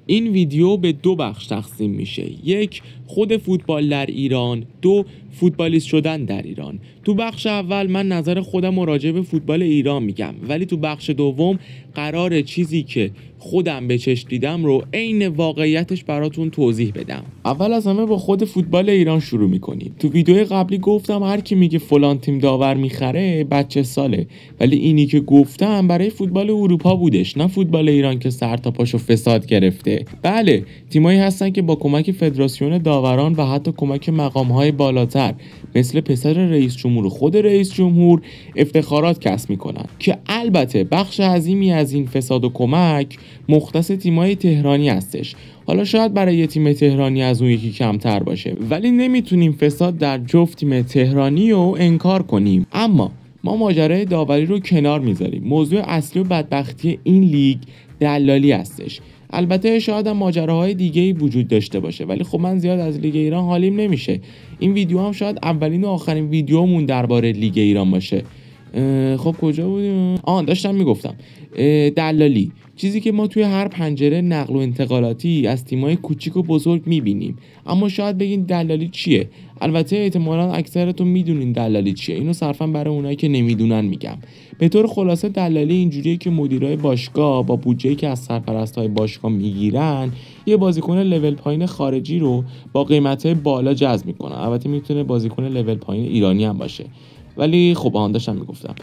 این ویدیو به 2 بخش تقسیم میشه. 1 خود فوتبال در ایران، 2 فوتبالیست شدن در ایران. تو بخش اول من نظر خودم راجع به فوتبال ایران میگم، ولی تو بخش دوم قراره چیزی که خودم به چشم دیدم رو عین واقعیتش براتون توضیح بدم. اول از همه با خود فوتبال ایران شروع میکنیم. تو ویدیو قبلی گفتم هر کی میگه فلان تیم داور میخره بچه ساله، ولی اینی که گفتم برای فوتبال اروپا بودش، نه فوتبال ایران که سر تا پاشو فساد گرفته. بله، تیمایی هستن که با کمک فدراسیون داوران و حتی کمک مقامهای بالاتر مثل پسر رئیس جمهور و خود رئیس جمهور افتخارات کسب میکنن که البته بخش عظیمی از این فساد و کمک مختص تیمای تهرانی هستش. حالا شاید برای یه تیم تهرانی از اون یکی کمتر باشه، ولی نمیتونیم فساد در جفت تیم تهرانی رو انکار کنیم. اما ما ماجرای داوری رو کنار میذاریم. موضوع اصلی و بدبختی این لیگ دلالی هستش. البته شاید هم ماجراهای دیگه‌ای وجود داشته باشه، ولی خب من زیاد از لیگ ایران حالیم نمیشه. این ویدیو هم شاید اولین و آخرین ویدیومون درباره لیگ ایران باشه. خب کجا بودیم؟ داشتم میگفتم دلالی، چیزی که ما توی هر پنجره نقل و انتقالاتی از تیمای کوچیک و بزرگ میبینیم. اما شاید بگین دلالی چیه؟ البته احتمالاً اکثرتون میدونین دلالی چیه. اینو صرفا برای اونایی که نمیدونن میگم. به طور خلاصه دلالی اینجوریه که مدیرای باشگاه با بودجه‌ای که از سرپرستای باشگاه میگیرن یه بازیکن لول پایین خارجی رو با قیمت‌های بالا جذب میکنن. البته میتونه بازیکن لول پایین ایرانی هم باشه، ولی خب داشتم میگفتم.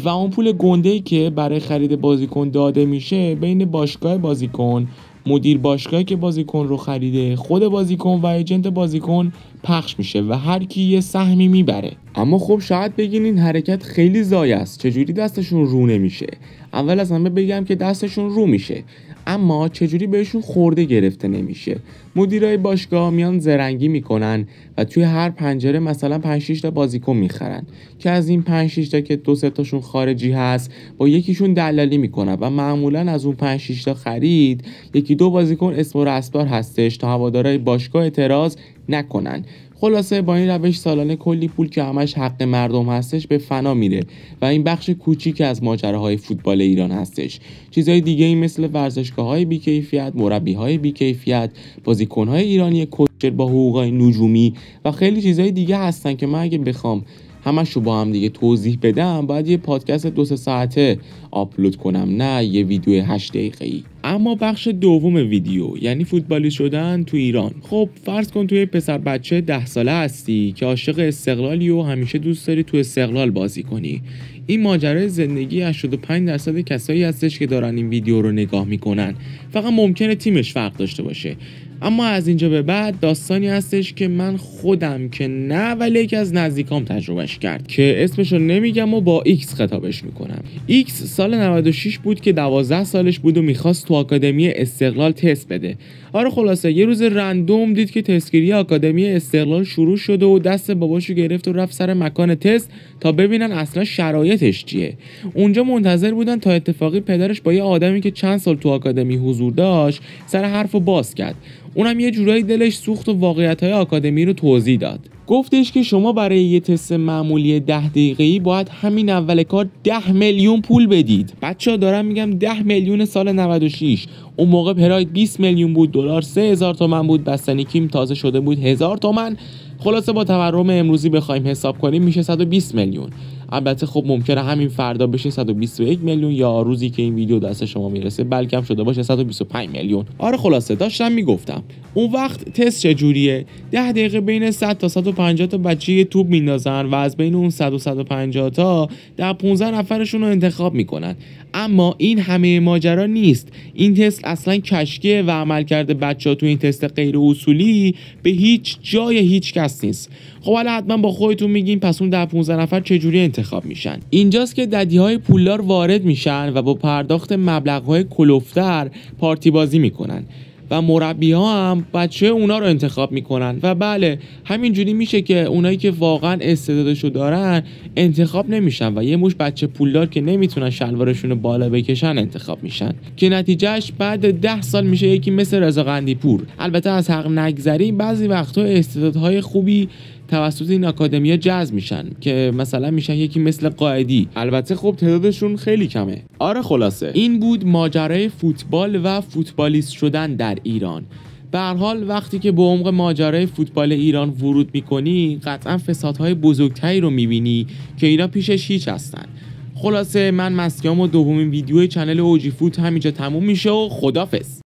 و اون پول گنده‌ای که برای خرید بازیکن داده میشه بین باشگاه بازیکن، مدیر باشگاهی که بازیکن رو خریده، خود بازیکن و ایجنت بازیکن پخش میشه و هر کی یه سهمی میبره. اما خب شاید بگین این حرکت خیلی ضایع است، چجوری دستشون رو نمیشه؟ اول از همه بگم که دستشون رو میشه، اما چجوری بهشون خورده گرفته نمیشه. مدیرای باشگاه میان زرنگی میکنن و توی هر پنجره مثلا 5-6 تا بازیکن میخرن که از این 5-6 تا که 2-3 تاشون خارجی هست با یکیشون دلالی میکنن و معمولا از اون 5-6 تا خرید 1-2 بازیکن اسم و رسمدار هستش تا هوادارهای باشگاه اعتراض نکنن. خلاصه با این روش سالانه کلی پول که همش حق مردم هستش به فنا میره و این بخش کوچیک از ماجراهای فوتبال ایران هستش. چیزهای دیگه این مثل ورزشگاه‌های بی‌کیفیت، مربی‌های بی‌کیفیت، بازیکن‌های ایرانی کوچر با حقوقای نجومی و خیلی چیزهای دیگه هستن که من اگه بخوام همشو با هم دیگه توضیح بدم باید یه پادکست 2-3 ساعته آپلود کنم، نه یه ویدیو 8 دقیقه‌ای. اما بخش دوم ویدیو یعنی فوتبالی شدن تو ایران. خب فرض کن توی پسر بچه 10 ساله هستی که عاشق استقلالی و همیشه دوست داری تو استقلال بازی کنی. این ماجرای زندگی 85% کسایی هستش که دارن این ویدیو رو نگاه میکنن. فقط ممکنه تیمش فرق داشته باشه. اما از اینجا به بعد داستانی هستش که من خودم که نه ولی یکی از نزدیکام تجربهش کرد که اسمشو نمیگم و با ایکس خطابش میکنم. ایکس سال 96 بود که 12 سالش بود و میخواست تو آکادمی استقلال تست بده. آره خلاصه یه روز رندوم دید که تستگیری آکادمی استقلال شروع شده و دست باباشو گرفت و رفت سر مکان تست تا ببینن اصلا شرایطش چیه. اونجا منتظر بودن تا اتفاقی پدرش با یه آدمی که چند سال تو آکادمی حضور داشت سر حرفو باز کرد. اونم یه جورایی دلش سوخت و واقعیت‌های آکادمی رو توضیح داد. گفتش که شما برای یه تست معمولی 10 دقیقه‌ای باید همین اول کار 10 میلیون پول بدید. بچه‌ها دارم میگم 10 میلیون سال 96. اون موقع پراید 20 میلیون بود، دلار 3000 تومان بود، بستنی کیم تازه شده بود 1000 تومان. خلاصه با تورم امروزی بخوایم حساب کنیم میشه 120 میلیون. البته خب ممکنه همین فردا بشه 121 میلیون یا روزی که این ویدیو دست شما میرسه بلکه هم شده باشه 125 میلیون. آره خلاصه داشتم میگفتم اون وقت تست چجوریه؟ 10 دقیقه بین 100 تا 150 تا بچه یه توپ میندازن و از بین اون 100 و 150 تا در 15 نفرشون رو انتخاب میکنن. اما این همه ماجرا نیست. این تست اصلا کشکیه و عملکرد بچه‌ها تو این تست غیر اصولی به هیچ جای هیچ کس نیست. خب حالا حتما با خودتون میگین پس اون در 15 نفر چجوری انتخاب میشن؟ اینجاست که ددی‌های پولدار وارد میشن و با پرداخت مبلغ‌های کلفتر پارتی بازی میکنن و مربی‌ها هم بچه اونا رو انتخاب میکنن و بله همینجوری میشه که اونایی که واقعا استعدادشو دارن انتخاب نمیشن و یه مش بچه پولدار که نمیتونن شلوارشون رو بالا بکشن انتخاب میشن که نتیجهش بعد 10 سال میشه یکی مثل رضا قندی‌پور. البته از حق نگذریم بعضی وقتا استعدادهای خوبی توسط این آکادمیا جذب میشن که مثلا میشن یکی مثل قائدی. البته خب تعدادشون خیلی کمه. آره خلاصه این بود ماجرای فوتبال و فوتبالیست شدن در ایران. به هر حال وقتی که به عمق ماجرای فوتبال ایران ورود میکنی قطعا فسادهای بزرگتری رو میبینی که اینا پیشش هیچ هستن. خلاصه من مسیام و دومین ویدیو کانال اوجی فوت همینجا تموم میشه و خدافظ.